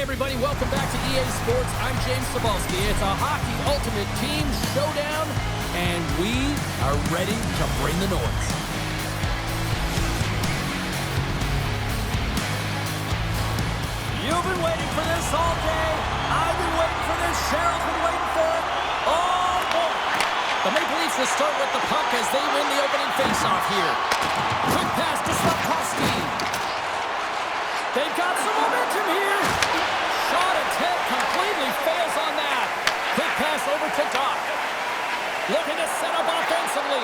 Hi, everybody. Welcome back to EA Sports. I'm James Cebulski. It's a Hockey Ultimate Team Showdown, and we are ready to bring the noise. You've been waiting for this all day. I've been waiting for this. Cheryl's been waiting for it. Oh, boy. The Maple Leafs will start with the puck as they win the opening faceoff here. Quick pass to Slavkovsky. They've got some momentum here. Shot attempt completely fails on that. Quick pass over to Doc. Looking to set up offensively.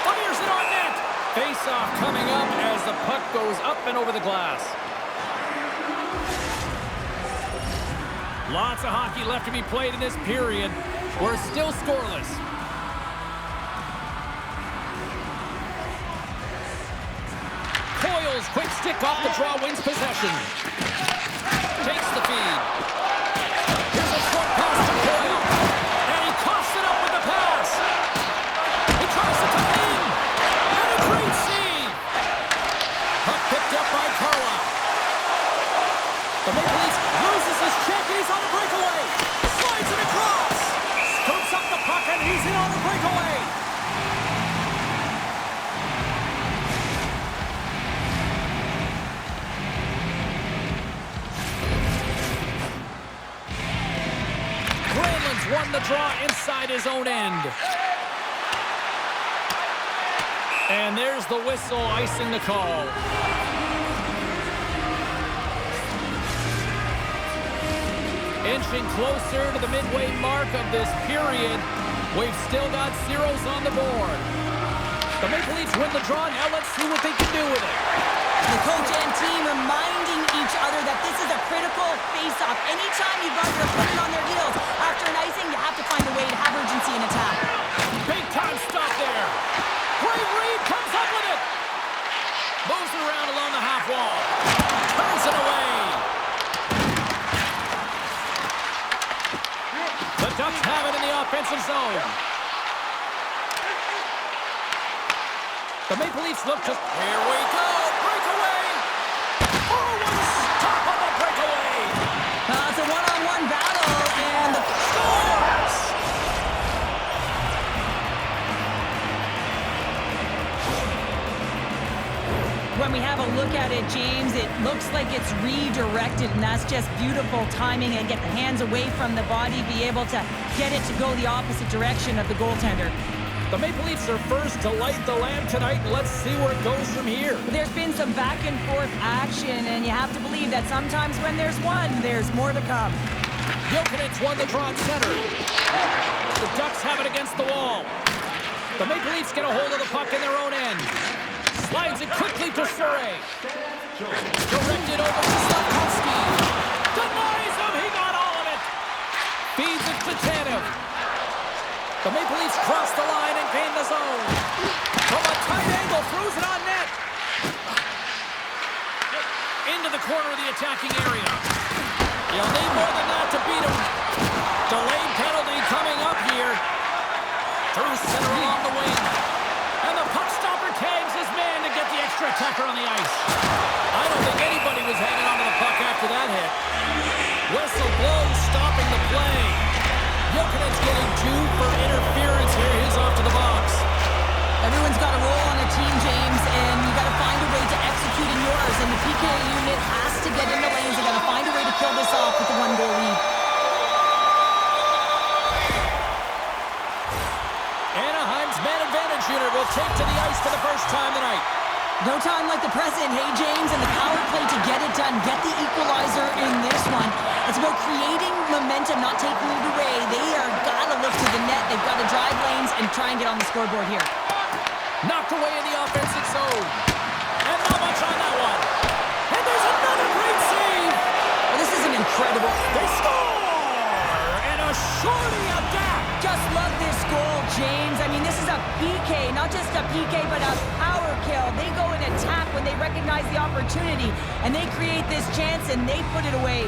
Fires it on net. Face-off coming up as the puck goes up and over the glass. Lots of hockey left to be played in this period. We're still scoreless. Coyle's quick stick off the draw wins possession. Takes the feed. Here's a short pass to Coyle. And he coughs it up with the pass. He tries to come in. And a great save. Puck picked up by Carla. The Maple Leafs loses his check. He's on a breakaway. Slides it across. Scoops up the puck and he's in on a breakaway. Won the draw inside his own end. And there's the whistle icing the call. Inching closer to the midway mark of this period. We've still got zeros on the board. The Maple Leafs win the draw. Now let's see what they can do with it. The coach and team reminding each other that this is a critical face-off. Anytime you guys are putting on their heels after an icing, you have to find a way to have urgency in attack. Big time stop there. Great read, comes up with it. Moves it around along the half wall. Turns it away. The Ducks have it in the offensive zone. The Maple Leafs look to... Here we go. Breakaway. Oh, what a stop on the breakaway. It's a one-on-one battle, and the scores. When we have a look at it, James, it looks like it's redirected, and that's just beautiful timing and get the hands away from the body, be able to get it to go the opposite direction of the goaltender. The Maple Leafs are first to light the lamp tonight. Let's see where it goes from here. There's been some back and forth action, and you have to believe that sometimes when there's one, there's more to come. Jokinen's won the draw at center. The Ducks have it against the wall. The Maple Leafs get a hold of the puck in their own end. Slides it quickly to Surrey. Directed over to Slavkovsky. Denies him. He got all of it. Feeds it to Tanev. The Maple Leafs cross the line and gain the zone. From a tight angle, throws it on net. Into the corner of the attacking area. You'll need more than that to beat him. Delayed penalty coming up here. Through center along the wing. And the puck stopper tags his man to get the extra attacker on the ice. I don't think anybody was hanging onto the puck after that hit. Whistle blows, stopping the play. Jokinen's getting 2 for interference here. He's off to the box. Everyone's got a role on a team, James, and you got to find a way to execute in yours. And the PK unit has to get in the lanes. You got to find a way to kill this off with a 1-goal lead. Anaheim's man advantage unit will take to the ice for the first time tonight. No time like the present, hey, James, and the power play to get it done. Get the equalizer in this one. It's about creating momentum, not taking it away. They are got to lift to the net. They've got to drive lanes and try and get on the scoreboard here. Knocked away in the offensive zone. And not much on that one. And there's another great save. Well, this is an incredible... They score! And a shorty of that. Just love this goal, James. I mean, this is a PK, not just a PK, but a power kill. They go and attack when they recognize the opportunity, and they create this chance, and they put it away.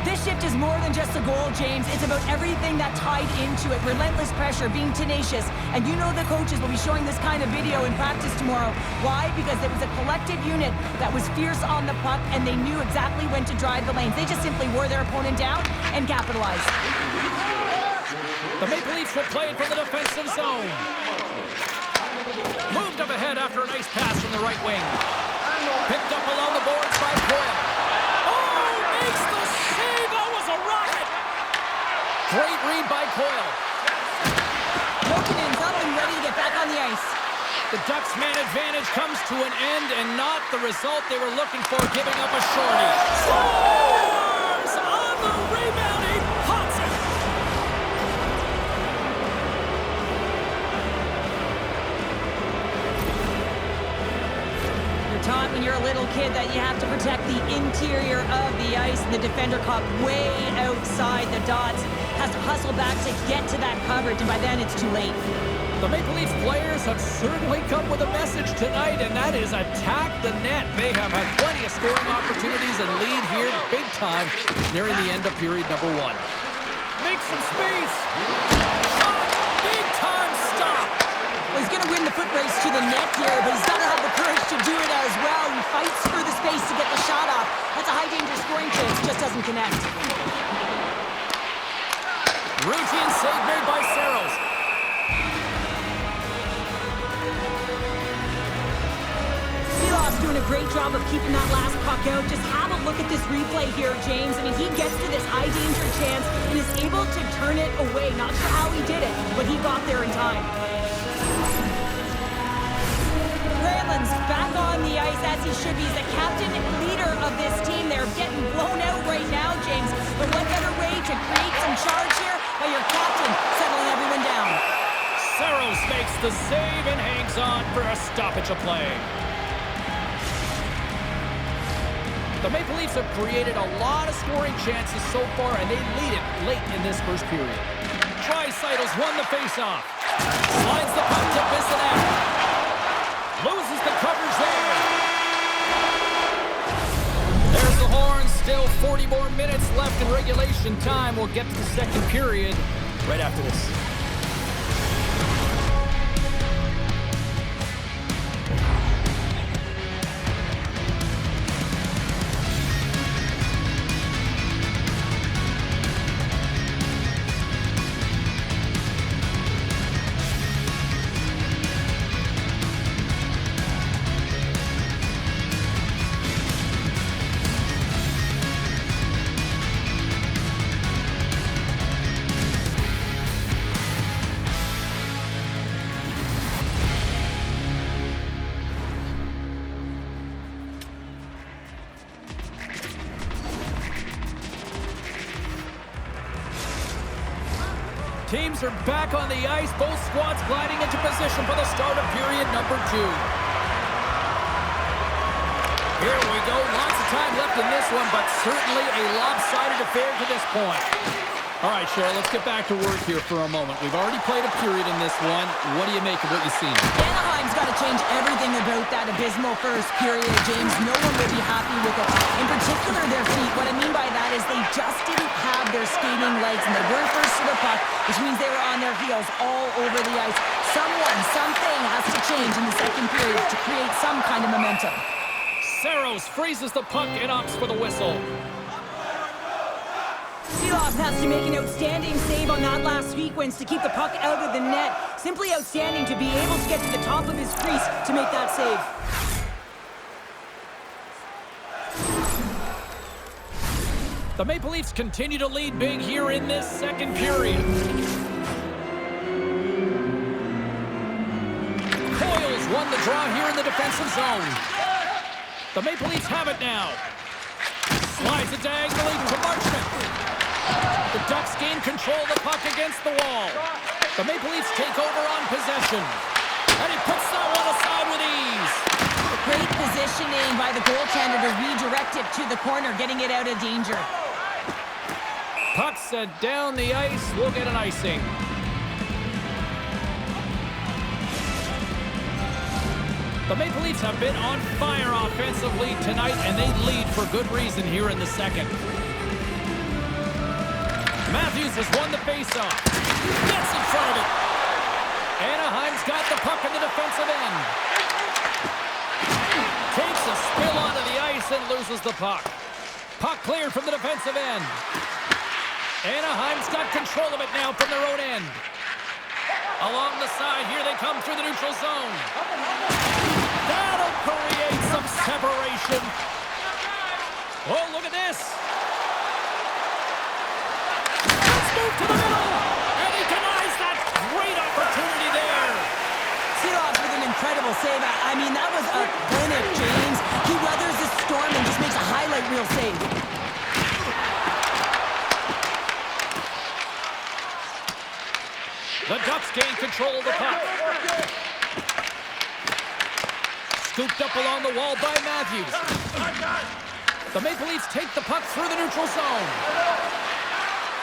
This shift is more than just a goal, James. It's about everything that tied into it. Relentless pressure, being tenacious. And you know the coaches will be showing this kind of video in practice tomorrow. Why? Because it was a collective unit that was fierce on the puck, and they knew exactly when to drive the lanes. They just simply wore their opponent down and capitalized. The Maple Leafs will play it from the defensive zone. Moved up ahead after a nice pass from the right wing. Picked up along the boards by Coyle. Oh, makes the save. That was a rocket. Great read by Coyle. Lokinen's up and ready to get back on the ice. The Ducks' man advantage comes to an end and not the result they were looking for, giving up a shorty. Scores on the rebounding Hudson. Taught when you're a little kid that you have to protect the interior of the ice, and the defender caught way outside the dots, has to hustle back to get to that coverage, and by then it's too late. The Maple Leafs players have certainly come with a message tonight, and that is attack the net. They have had plenty of scoring opportunities and lead here big time nearing the end of period number 1. Make some space. Shot. Big time stop. Well, he's going to win the foot race to the net here, but he's got to have the courage to do it as well. He fights for the space to get the shot off. That's a high-danger scoring chance, just doesn't connect. Routine save made by Saros. Seeloff's doing a great job of keeping that last puck out. Just have a look at this replay here, James. I mean, he gets to this high-danger chance and is able to turn it away. Not sure how he did it, but he got there in time. Granlund's back on the ice as he should be. He's the captain and leader of this team. They're getting blown out right now, James. But what better way to create some charge here by your captain settling everyone down? Saros makes the save and hangs on for a stoppage of play. The Maple Leafs have created a lot of scoring chances so far, and they lead it late in this first period. Draisaitl won the faceoff. Slides the puck to Bissonnette. Loses the coverage there. There's the horn. Still 40 more minutes left in regulation time. We'll get to the second period right after this. Teams are back on the ice. Both squads gliding into position for the start of period number 2. Here we go. Lots of time left in this one, but certainly a lopsided affair to this point. All right, Cheryl, let's get back to work here for a moment. We've already played a period in this one. What do you make of what you've seen? Anaheim's got to change everything about that abysmal first period, James. No one will be happy with it. In particular, their feet. What I mean by that is they just didn't have their skating legs, and they weren't first to the puck, which means they were on their heels all over the ice. Something has to change in the second period to create some kind of momentum. Saros freezes the puck and opts for the whistle. Seeloff has to make an outstanding save on that last sequence to keep the puck out of the net. Simply outstanding to be able to get to the top of his crease to make that save. The Maple Leafs continue to lead big here in this second period. Coyle's won the draw here in the defensive zone. The Maple Leafs have it now. Slides it diagonally to Marchment. The Ducks gain control of the puck against the wall. The Maple Leafs take over on possession. And he puts that one aside with ease. Great positioning by the goaltender to redirect it to the corner, getting it out of danger. Puck set down the ice. We'll get an icing. The Maple Leafs have been on fire offensively tonight, and they lead for good reason here in the second. Matthews has won the faceoff. Gets in front of it. Anaheim's got the puck in the defensive end. Takes a spill onto the ice and loses the puck. Puck cleared from the defensive end. Anaheim's got control of it now from their own end. Along the side, here they come through the neutral zone. That'll create some separation. Oh, look at this. Let's move to the middle. And he denies that great opportunity there. Seedoff with an incredible save. I mean, that was a clinic, James. He weathers the storm and just makes a highlight reel save. The Ducks gain control of the puck. Scooped up along the wall by Matthews. The Maple Leafs take the puck through the neutral zone.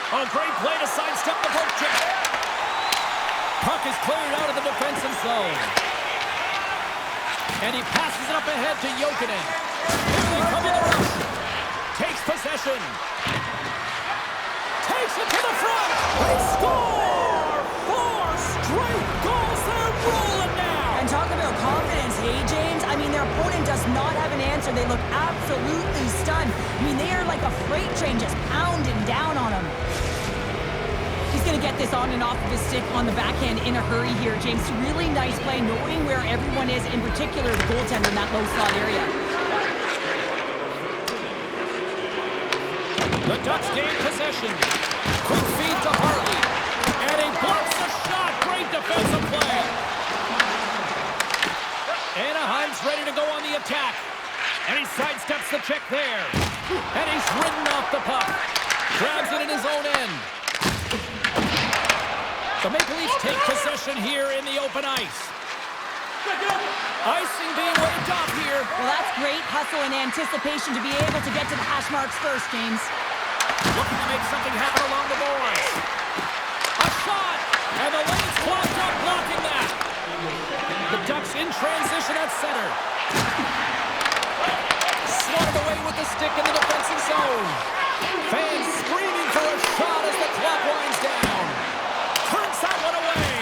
A great play to sidestep the poke check. Puck is cleared out of the defensive zone. And he passes it up ahead to Jokinen. Here they come on the rush. Takes possession. Takes it to the front. They score! 4 straight goals. They're rolling now. And talk about confidence, hey, James? I mean, their opponent does not have an answer. They look absolutely stunned. I mean, they are like a freight train just pounding down on them. He's going to get this on and off of his stick on the backhand in a hurry here, James. Really nice play, knowing where everyone is, in particular the goaltender in that low slot area. The Ducks gain possession. Quick feed to Hartley. And he blocks the shot. Great defensive play. Anaheim's ready to go on the attack. And he sidesteps the check there. And he's ridden off the puck. Grabs it in his own end. The Maple Leafs take possession here in the open ice. Icing being waved off here. Well, that's great hustle and anticipation to be able to get to the hash marks first, James. Looking to make something happen along the boards. A shot! And the lane's clogged up, blocking that. The Ducks in transition at center. Swatted away with the stick in the defensive zone. Fans screaming for a shot as the clock winds down. Turns that one away.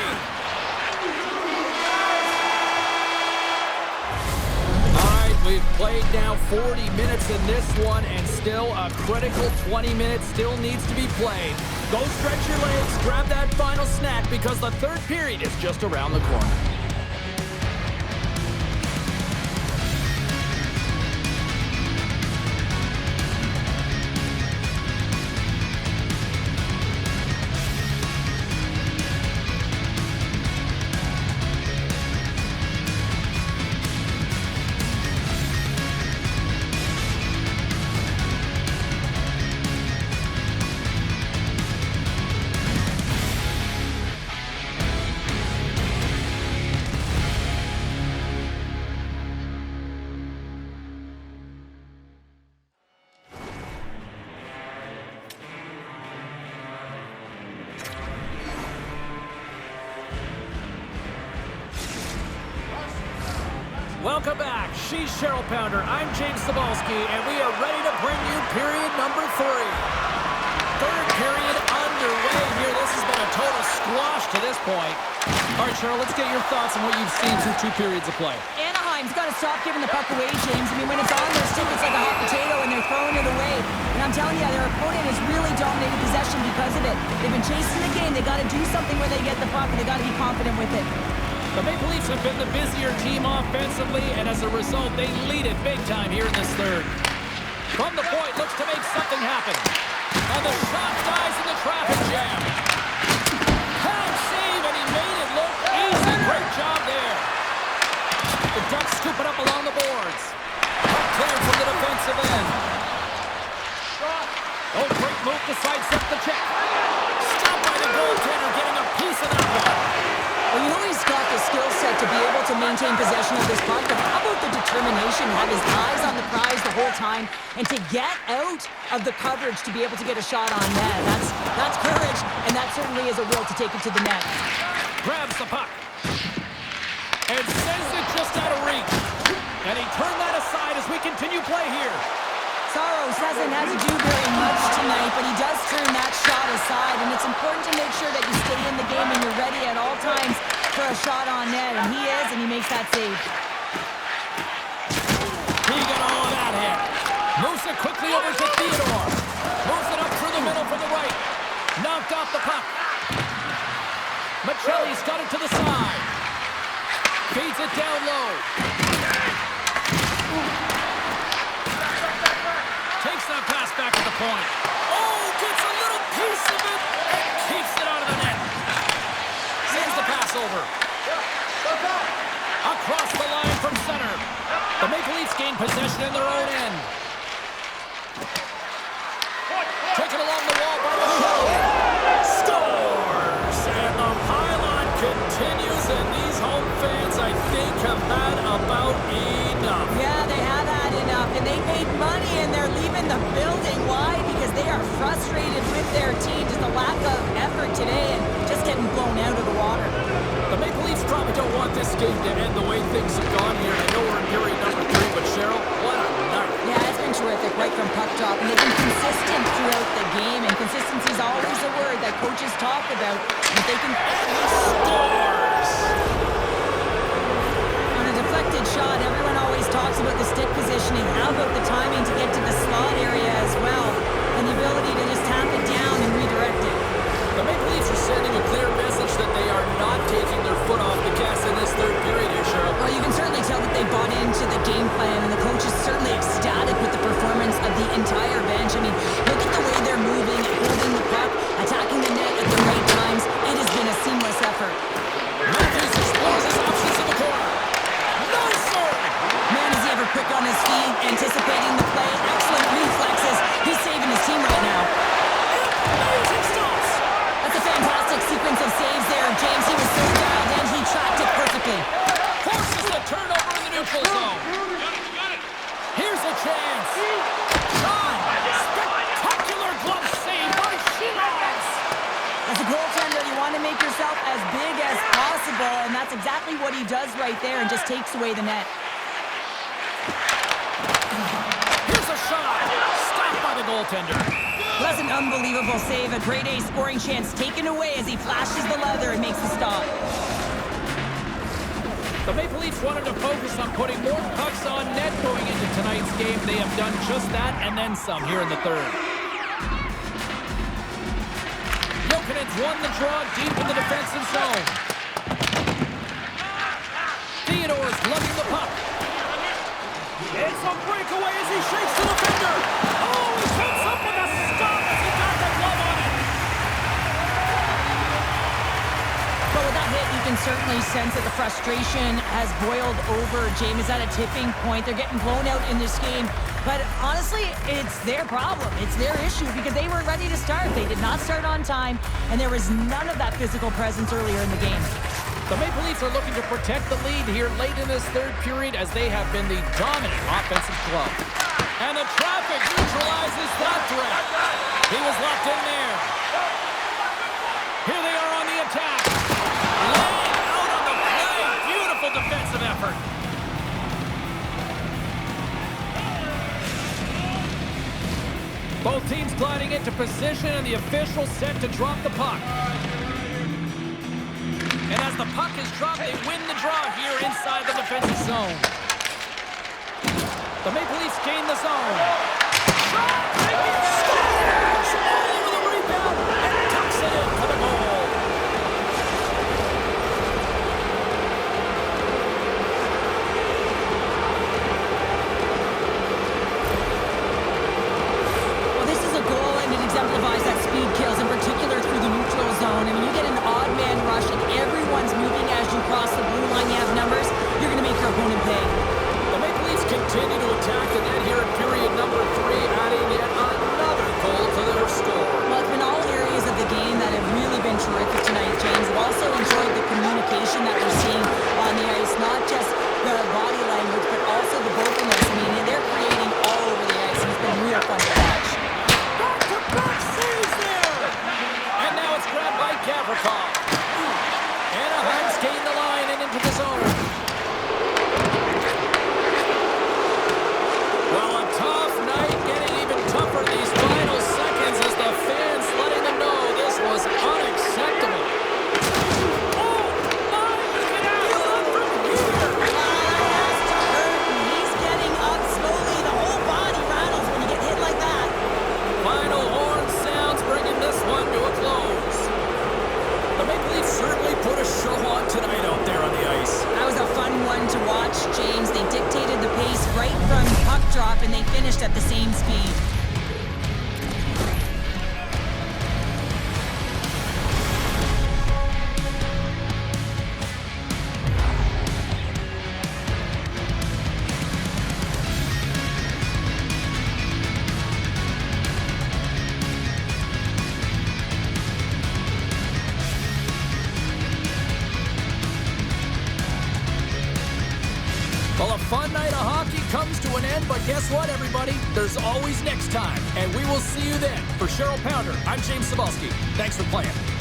All right, we've played now 40 minutes in this one, and still a critical 20 minutes still needs to be played. Go stretch your legs, grab that final snack, because the third period is just around the corner. Welcome back. She's Cheryl Pounder. I'm James Cebulski, and we are ready to bring you period number 3. Third period underway here. This has been a total squash to this point. All right, Cheryl, let's get your thoughts on what you've seen through 2 periods of play. Anaheim's got to stop giving the puck away, James. I mean, when it's on their stick, it's like a hot potato, and they're throwing it away. And I'm telling you, their opponent has really dominated possession because of it. They've been chasing the game. They got to do something where they get the puck, and they got to be confident with it. The Maple Leafs have been the busier team offensively, and as a result, they lead it big time here in this third. From the point, looks to make something happen. And the shot dies in the traffic jam. Hard save, and he made it look easy. Great job there. The Ducks scoop it up along the boards. Cleared from the defensive end. Oh, great move to sidestep the check. Stopped by the goaltender, getting a piece of that one. Well, you know he's got the skill set to be able to maintain possession of this puck, but how about the determination, have his eyes on the prize the whole time, and to get out of the coverage to be able to get a shot on net. That's courage, and that certainly is a will to take it to the net. Grabs the puck. And sends it just out of reach. And he turned that aside as we continue play here. Saros hasn't had to do very much tonight, but he does turn that shot aside, and it's important to make sure that you stay in the game and you're ready at all times for a shot on net, and he is, and he makes that save. He got all of that hit. Moves it quickly over to Theodore. Moves it up through the middle for the right. Knocked off the puck. Machelli's got it to the side. Feeds it down low. Takes that pass back at the point. Oh, gets a little piece of it and keeps it out of the net. Sends the pass over. Across the line from center. The Maple Leafs gain possession in their own end. Taken along the wall by Machelli. Scores! And the pylon continues, and these home fans, I think, have had about enough. Yeah, they have had enough, and they paid money, and they're leaving the building. Why? Because they are frustrated with their team. Just a lack of effort today, and just getting blown out of the water. The Maple Leafs probably don't want this game to end the way things have gone here. I know we're in period number 3, but Cheryl, what a night. Yeah, it's been terrific right from puck drop, and they've been consistent throughout the game, and consistency is always a word that coaches talk about. If they can... Scores! On a deflected shot, everyone always talks about the stick positioning. How about the timing to get to the slot area as well, and the ability to just tap it down and redirect it. The Maple Leafs are sending a clear message that they are not taking their foot off the gas in this third period here, Cheryl. Well, you can certainly tell that they bought into the game plan, and the coach is certainly ecstatic with the performance of the entire bench. I mean, look at the way they're moving, holding the puck, attacking the net at the right times. It has been a seamless effort. Matthews explores his options in the corner. No, sir! Man, is he ever quick on his feet, anticipating the play. Excellent reflexes. He's saving his team right now. Amazing stops! That's a fantastic sequence of saves there, James. He was so dialed in, he tracked it perfectly. Forces the turnover in the neutral zone. Here's a chance. Shot! Spectacular glove save by Shields! As a goaltender, you want to make yourself as big as possible, and that's exactly what he does right there and just takes away the net. Here's a shot. Stopped by the goaltender. That's an unbelievable save. A grade A scoring chance taken away as he flashes the leather and makes the stop. The Maple Leafs wanted to focus on putting more pucks on net going into tonight's game. They have done just that and then some here in the third. Jokinen's won the draw deep in the defensive zone. Theodore's lugging the puck. It's a breakaway as he shakes the defender. Oh, he comes up with a stop as he got the glove on it. But with that hit, you can certainly sense that the frustration has boiled over. James is at a tipping point. They're getting blown out in this game. But honestly, it's their problem. It's their issue because they weren't ready to start. They did not start on time, and there was none of that physical presence earlier in the game. The Maple Leafs are looking to protect the lead here late in this third period as they have been the dominant offensive club. And the traffic neutralizes that threat. He was locked in there. Here they are on the attack. Laying out on the play. Beautiful defensive effort. Both teams gliding into position and the official set to drop the puck. And as the puck is dropped, they win the draw here inside the defensive zone. The Maple Leafs gain the zone. Shot! Scores! All over the rebound and tucks it in for the goal. Well, this is a goal, and it exemplifies that speed kills, in particular through the neutral zone. I mean, you get an odd man rush, and everyone's moving as you cross the blue line. You have numbers, you're going to make your opponent pay. The Maple Leafs continue to attack the net here in period number 3, adding yet another goal to their score. Well, it's been all areas of the game that have really been terrific tonight, James. We've also enjoyed the communication that we're seeing on the ice, not just the body language, but also the vocalness. I mean, they're creating all over the ice, and it's been real fun to watch. Back-to-back saves there! And now it's grabbed by Gavrikov. Anaheim's gained the line and into the zone. Well, a tough night getting Well, a fun night of hockey comes to an end, but guess what, everybody? There's always next time, and we will see you then. For Cheryl Pounder, I'm James Cebulski. Thanks for playing.